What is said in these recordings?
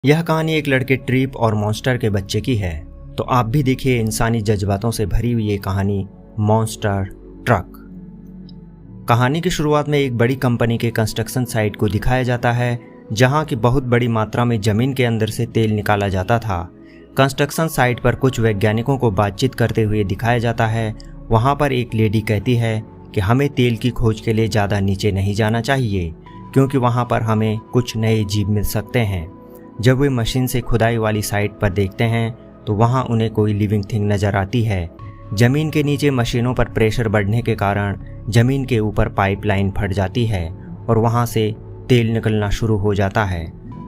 यह कहानी एक लड़के ट्रिप और मॉन्स्टर के बच्चे की है। तो आप भी देखिए इंसानी जज्बातों से भरी हुई ये कहानी मॉन्स्टर ट्रक। कहानी की शुरुआत में एक बड़ी कंपनी के कंस्ट्रक्शन साइट को दिखाया जाता है, जहां की बहुत बड़ी मात्रा में जमीन के अंदर से तेल निकाला जाता था। कंस्ट्रक्शन साइट पर कुछ वैज्ञानिकों को बातचीत करते हुए दिखाया जाता है। वहां पर एक लेडी कहती है कि हमें तेल की खोज के लिए ज़्यादा नीचे नहीं जाना चाहिए, क्योंकि वहां पर हमें कुछ नए जीव मिल सकते हैं। जब वे मशीन से खुदाई वाली साइट पर देखते हैं तो वहां उन्हें कोई लिविंग थिंग नज़र आती है। ज़मीन के नीचे मशीनों पर प्रेशर बढ़ने के कारण ज़मीन के ऊपर पाइपलाइन फट जाती है और वहां से तेल निकलना शुरू हो जाता है।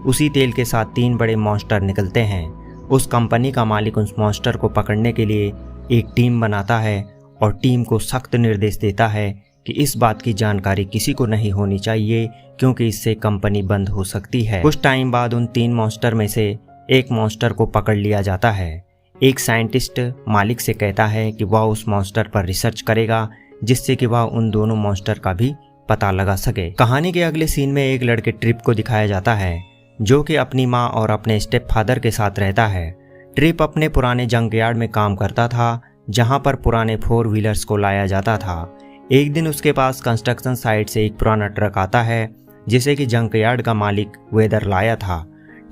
उसी तेल के साथ 3 बड़े मॉन्स्टर निकलते हैं। उस कंपनी का मालिक उस मॉन्स्टर को पकड़ने के लिए एक टीम बनाता है और टीम को सख्त निर्देश देता है कि इस बात की जानकारी किसी को नहीं होनी चाहिए, क्योंकि इससे कंपनी बंद हो सकती है। कुछ टाइम बाद उन 3 मॉन्स्टर में से एक मॉन्स्टर को पकड़ लिया जाता है। एक साइंटिस्ट मालिक से कहता है कि वह उस मॉन्स्टर पर रिसर्च करेगा, जिससे कि वह उन दोनों मॉन्स्टर का भी पता लगा सके। कहानी के अगले सीन में एक लड़के ट्रिप को दिखाया जाता है, जो कि अपनी माँ और अपने स्टेप फादर के साथ रहता है। ट्रिप अपने पुराने जंकयार्ड में काम करता था, जहाँ पर पुराने 4 व्हीलर्स को लाया जाता था। एक दिन उसके पास कंस्ट्रक्शन साइट से एक पुराना ट्रक आता है, जिसे कि जंकयार्ड का मालिक वेदर लाया था।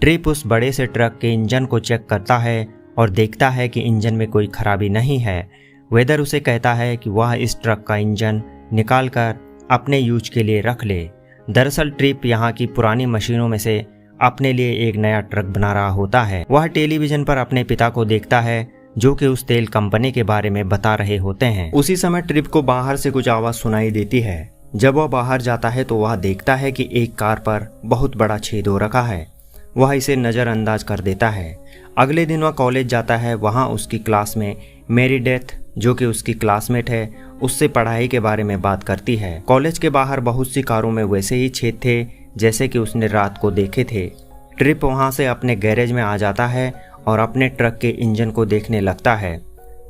ट्रिप उस बड़े से ट्रक के इंजन को चेक करता है और देखता है कि इंजन में कोई खराबी नहीं है। वेदर उसे कहता है कि वह इस ट्रक का इंजन निकालकर अपने यूज के लिए रख ले। दरअसल ट्रिप यहाँ की पुरानी मशीनों में से अपने लिए एक नया ट्रक बना रहा होता है। वह टेलीविजन पर अपने पिता को देखता है, जो कि उस तेल कंपनी के बारे में बता रहे होते हैं। उसी समय ट्रिप को बाहर से कुछ आवाज़ सुनाई देती है। जब वह बाहर जाता है तो वह देखता है कि एक कार पर बहुत बड़ा छेद हो रखा है। वह इसे नज़रअंदाज कर देता है। अगले दिन वह कॉलेज जाता है। वहाँ उसकी क्लास में मेरीडेथ, जो कि उसकी क्लासमेट है, उससे पढ़ाई के बारे में बात करती है। कॉलेज के बाहर बहुत सी कारों में वैसे ही छेद थे जैसे कि उसने रात को देखे थे। ट्रिप वहाँ से अपने गैरेज में आ जाता है और अपने ट्रक के इंजन को देखने लगता है।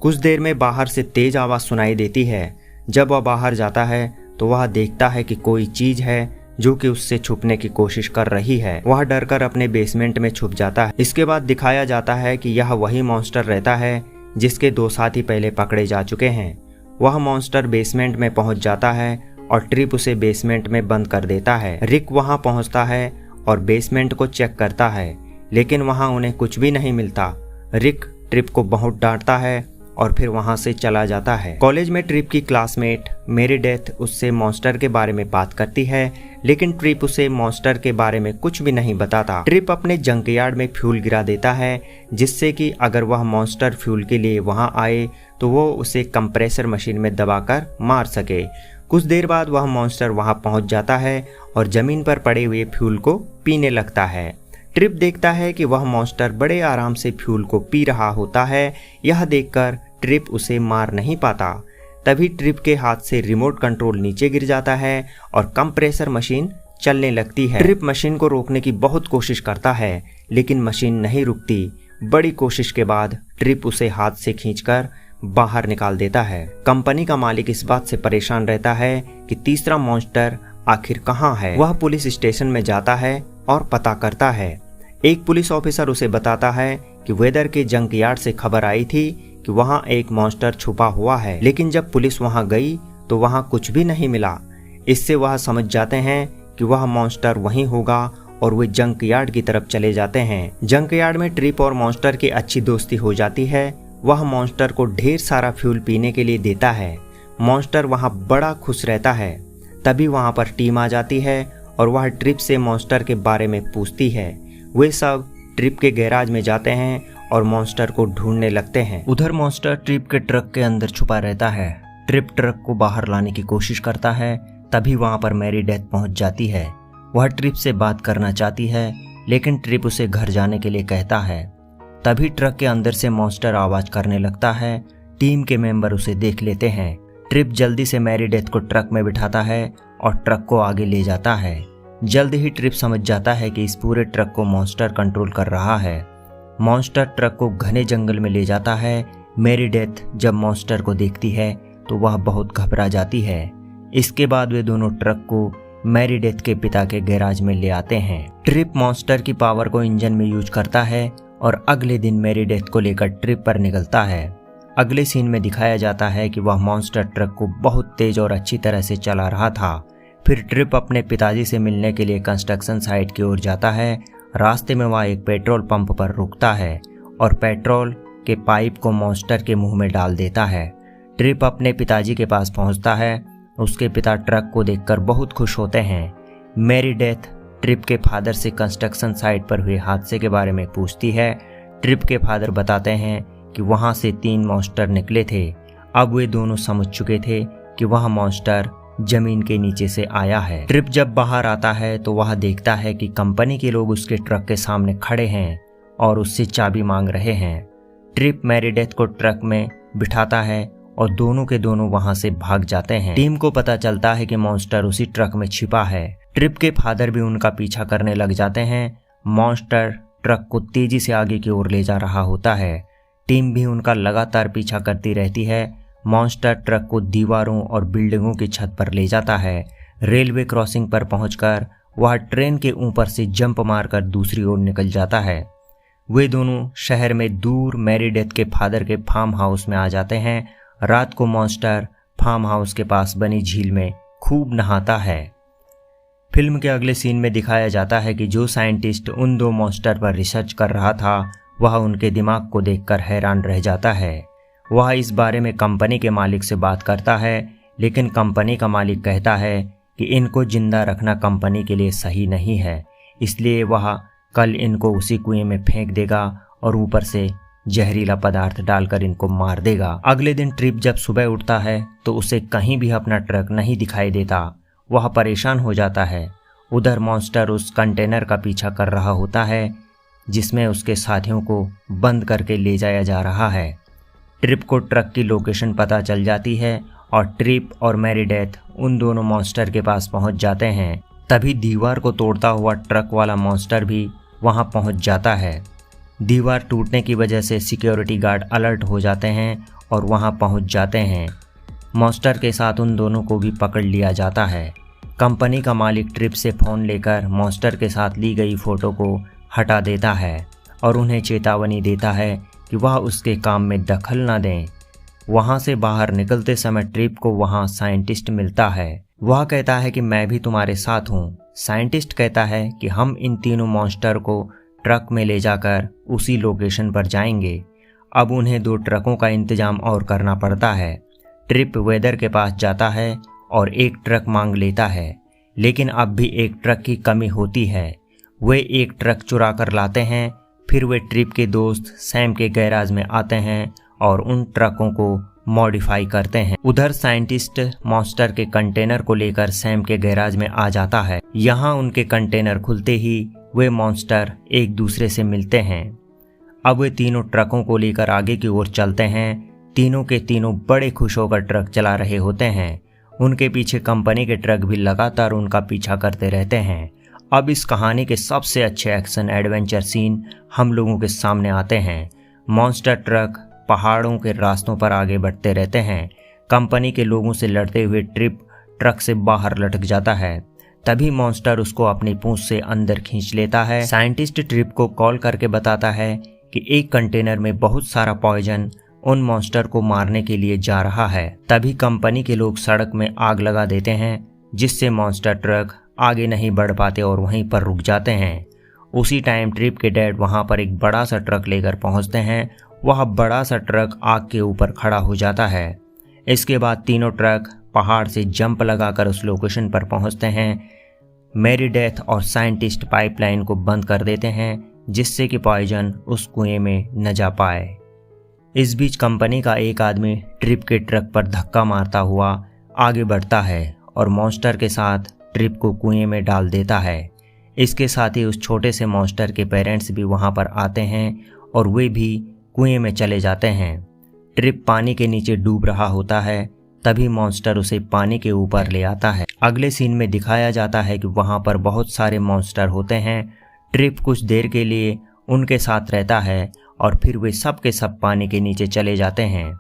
कुछ देर में बाहर से तेज आवाज़ सुनाई देती है। जब वह बाहर जाता है तो वह देखता है कि कोई चीज़ है जो कि उससे छुपने की कोशिश कर रही है। वह डरकर अपने बेसमेंट में छुप जाता है। इसके बाद दिखाया जाता है कि यह वही मॉन्स्टर रहता है जिसके 2 साथी पहले पकड़े जा चुके हैं। वह मॉन्स्टर बेसमेंट में पहुंच जाता है और ट्रिप उसे बेसमेंट में बंद कर देता है। रिक वहां पहुंचता है और बेसमेंट को चेक करता है, लेकिन वहां उन्हें कुछ भी नहीं मिलता। रिक ट्रिप को बहुत डांटता है और फिर वहां से चला जाता है। कॉलेज में ट्रिप की क्लासमेट मेरीडेथ उससे मॉन्स्टर के बारे में बात करती है, लेकिन ट्रिप उसे मॉन्स्टर के बारे में कुछ भी नहीं बताता। ट्रिप अपने जंकयार्ड में फ्यूल गिरा देता है, जिससे कि अगर वह मॉन्स्टर फ्यूल के लिए वहां आए तो वो उसे कंप्रेसर मशीन में दबाकर मार सके। कुछ देर बाद वह मॉन्स्टर वहां पहुंच जाता है और जमीन पर पड़े हुए फ्यूल को पीने लगता है। ट्रिप देखता है कि वह मॉन्स्टर बड़े आराम से फ्यूल को पी रहा होता है। यह देखकर ट्रिप उसे मार नहीं पाता। तभी ट्रिप के हाथ से रिमोट कंट्रोल नीचे गिर जाता है और कंप्रेसर मशीन चलने लगती है। ट्रिप मशीन को रोकने की बहुत कोशिश करता है, लेकिन मशीन नहीं रुकती। बड़ी कोशिश के बाद ट्रिप उसे हाथ से खींचकर बाहर निकाल देता है। कंपनी का मालिक इस बात से परेशान रहता है कि तीसरा मॉन्स्टर आखिर कहाँ है। वह पुलिस स्टेशन में जाता है और पता करता है। एक पुलिस ऑफिसर उसे बताता है कि वेदर के जंकयार्ड से खबर आई थी कि वहाँ एक मॉन्स्टर छुपा हुआ है, लेकिन जब पुलिस वहाँ गई तो वहाँ कुछ भी नहीं मिला। इससे वह समझ जाते हैं कि वह मॉन्स्टर वहीं होगा और वे जंकयार्ड की तरफ चले जाते हैं। जंकयार्ड में ट्रिप और मॉन्स्टर की अच्छी दोस्ती हो जाती है। वह मॉन्स्टर को ढेर सारा फ्यूल पीने के लिए देता है। मॉन्स्टर वहाँ बड़ा खुश रहता है। तभी वहाँ पर टीम आ जाती है और वह ट्रिप से मॉन्स्टर के बारे में पूछती है। वे सब ट्रिप के गैराज में जाते हैं और मॉन्स्टर को ढूंढने लगते हैं। उधर मॉन्स्टर ट्रिप के ट्रक के अंदर छुपा रहता है। ट्रिप ट्रक को बाहर लाने की कोशिश करता है। तभी वहां पर मेरीडेथ पहुंच जाती है। वह ट्रिप से बात करना चाहती है, लेकिन ट्रिप उसे घर जाने के लिए कहता है। तभी ट्रक के अंदर से मॉन्स्टर आवाज करने लगता है। टीम के मेंबर उसे देख लेते हैं। ट्रिप जल्दी से मेरीडेथ को ट्रक में बिठाता है और ट्रक को आगे ले जाता है। जल्द ही ट्रिप समझ जाता है कि इस पूरे ट्रक को मॉन्स्टर कंट्रोल कर रहा है। मॉन्स्टर ट्रक को घने जंगल में ले जाता है। मेरीडेथ जब मॉन्स्टर को देखती है तो वह बहुत घबरा जाती है। इसके बाद वे दोनों ट्रक को मेरिडेथ के पिता के गैराज में ले आते हैं। ट्रिप मॉन्स्टर की पावर को इंजन में यूज करता है और अगले दिन मेरिडेथ को लेकर ट्रिप पर निकलता है। अगले सीन में दिखाया जाता है कि वह मॉन्स्टर ट्रक को बहुत तेज और अच्छी तरह से चला रहा था। फिर ट्रिप अपने पिताजी से मिलने के लिए कंस्ट्रक्शन साइट की ओर जाता है। रास्ते में वह एक पेट्रोल पंप पर रुकता है और पेट्रोल के पाइप को मॉन्स्टर के मुंह में डाल देता है। ट्रिप अपने पिताजी के पास पहुंचता है। उसके पिता ट्रक को देखकर बहुत खुश होते हैं। मेरिडेथ ट्रिप के फादर से कंस्ट्रक्शन साइट पर हुए हादसे के बारे में पूछती है। ट्रिप के फादर बताते हैं कि वहां से 3 मॉन्स्टर निकले थे। अब वे दोनों समझ चुके थे कि वह मॉन्स्टर जमीन के नीचे से आया है। ट्रिप जब बाहर आता है तो वह देखता है कि कंपनी के लोग उसके ट्रक के सामने खड़े हैं और उससे चाबी मांग रहे हैं। ट्रिप मेरिडेथ को ट्रक में बिठाता है और दोनों के दोनों वहां से भाग जाते हैं। टीम को पता चलता है कि मॉन्स्टर उसी ट्रक में छिपा है। ट्रिप के फादर भी उनका पीछा करने लग जाते हैं। मॉन्स्टर ट्रक को तेजी से आगे की ओर ले जा रहा होता है। टीम भी उनका लगातार पीछा करती रहती है। मॉन्स्टर ट्रक को दीवारों और बिल्डिंगों की छत पर ले जाता है। रेलवे क्रॉसिंग पर पहुंचकर वह ट्रेन के ऊपर से जंप मारकर दूसरी ओर निकल जाता है। वे दोनों शहर में दूर मेरिडेथ के फादर के फार्म हाउस में आ जाते हैं। रात को मॉन्स्टर फार्म हाउस के पास बनी झील में खूब नहाता है। फिल्म के अगले सीन में दिखाया जाता है कि जो साइंटिस्ट उन 2 मॉन्स्टर पर रिसर्च कर रहा था वह उनके दिमाग को देखकर हैरान रह जाता है। वह इस बारे में कंपनी के मालिक से बात करता है, लेकिन कंपनी का मालिक कहता है कि इनको जिंदा रखना कंपनी के लिए सही नहीं है, इसलिए वह कल इनको उसी कुएं में फेंक देगा और ऊपर से जहरीला पदार्थ डालकर इनको मार देगा। अगले दिन ट्रिप जब सुबह उठता है तो उसे कहीं भी अपना ट्रक नहीं दिखाई देता। वह परेशान हो जाता है। उधर मॉन्स्टर उस कंटेनर का पीछा कर रहा होता है जिसमें उसके साथियों को बंद करके ले जाया जा रहा है। ट्रिप को ट्रक की लोकेशन पता चल जाती है और ट्रिप और मेरिडेथ उन दोनों मॉन्स्टर के पास पहुंच जाते हैं। तभी दीवार को तोड़ता हुआ ट्रक वाला मॉन्स्टर भी वहां पहुंच जाता है। दीवार टूटने की वजह से सिक्योरिटी गार्ड अलर्ट हो जाते हैं और वहां पहुंच जाते हैं। मॉन्स्टर के साथ उन दोनों को भी पकड़ लिया जाता है। कंपनी का मालिक ट्रिप से फ़ोन लेकर मॉन्स्टर के साथ ली गई फ़ोटो को हटा देता है और उन्हें चेतावनी देता है कि वह उसके काम में दखल न दें। वहां से बाहर निकलते समय ट्रिप को वहां साइंटिस्ट मिलता है। वह कहता है कि मैं भी तुम्हारे साथ हूँ। साइंटिस्ट कहता है कि हम इन तीनों मॉन्स्टर को ट्रक में ले जाकर उसी लोकेशन पर जाएंगे। अब उन्हें 2 ट्रकों का इंतजाम और करना पड़ता है। ट्रिप वेदर के पास जाता है और 1 ट्रक मांग लेता है, लेकिन अब भी 1 ट्रक की कमी होती है। वे 1 ट्रक चुरा कर लाते हैं। फिर वे ट्रिप के दोस्त सैम के गैराज में आते हैं और उन ट्रकों को मॉडिफाई करते हैं। उधर साइंटिस्ट मॉन्स्टर के कंटेनर को लेकर सैम के गैराज में आ जाता है। यहाँ उनके कंटेनर खुलते ही वे मॉन्स्टर एक दूसरे से मिलते हैं। अब वे तीनों ट्रकों को लेकर आगे की ओर चलते हैं। तीनों के तीनों बड़े खुश होकर ट्रक चला रहे होते हैं। उनके पीछे कंपनी के ट्रक भी लगातार उनका पीछा करते रहते हैं। अब इस कहानी के सबसे अच्छे एक्शन एडवेंचर सीन हम लोगों के सामने आते हैं। मॉन्स्टर ट्रक पहाड़ों के रास्तों पर आगे बढ़ते रहते हैं। कंपनी के लोगों से लड़ते हुए ट्रिप ट्रक से बाहर लटक जाता है। तभी मॉन्स्टर उसको अपनी पूंछ से अंदर खींच लेता है। साइंटिस्ट ट्रिप को कॉल करके बताता है कि एक कंटेनर में बहुत सारा पॉइजन उन मॉन्स्टर को मारने के लिए जा रहा है। तभी कंपनी के लोग सड़क में आग लगा देते हैं, जिससे मॉन्स्टर ट्रक आगे नहीं बढ़ पाते और वहीं पर रुक जाते हैं। उसी टाइम ट्रिप के डैड वहां पर एक बड़ा सा ट्रक लेकर पहुंचते हैं। वह बड़ा सा ट्रक आग के ऊपर खड़ा हो जाता है। इसके बाद तीनों ट्रक पहाड़ से जंप लगाकर उस लोकेशन पर पहुंचते हैं। मेरिडेथ और साइंटिस्ट पाइपलाइन को बंद कर देते हैं, जिससे कि पॉइजन उस कुएं में न जा पाए। इस बीच कंपनी का एक आदमी ट्रिप के ट्रक पर धक्का मारता हुआ आगे बढ़ता है और मॉन्स्टर के साथ ट्रिप को कुएं में डाल देता है। इसके साथ ही उस छोटे से मॉन्स्टर के पेरेंट्स भी वहां पर आते हैं और वे भी कुएं में चले जाते हैं। ट्रिप पानी के नीचे डूब रहा होता है। तभी मॉन्स्टर उसे पानी के ऊपर ले आता है। अगले सीन में दिखाया जाता है कि वहां पर बहुत सारे मॉन्स्टर होते हैं। ट्रिप कुछ देर के लिए उनके साथ रहता है और फिर वे सब के सब पानी के नीचे चले जाते हैं।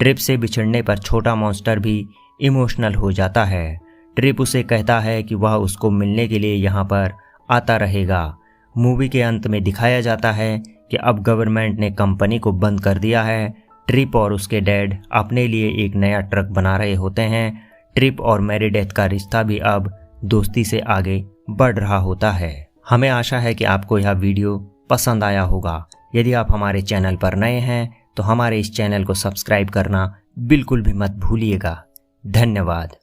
ट्रिप से बिछड़ने पर छोटा मॉन्स्टर भी इमोशनल हो जाता है। ट्रिप उसे कहता है कि वह उसको मिलने के लिए यहाँ पर आता रहेगा। मूवी के अंत में दिखाया जाता है कि अब गवर्नमेंट ने कंपनी को बंद कर दिया है। ट्रिप और उसके डैड अपने लिए एक नया ट्रक बना रहे होते हैं। ट्रिप और मेरिडेथ का रिश्ता भी अब दोस्ती से आगे बढ़ रहा होता है। हमें आशा है कि आपको यह वीडियो पसंद आया होगा। यदि आप हमारे चैनल पर नए हैं तो हमारे इस चैनल को सब्सक्राइब करना बिल्कुल भी मत भूलिएगा। धन्यवाद।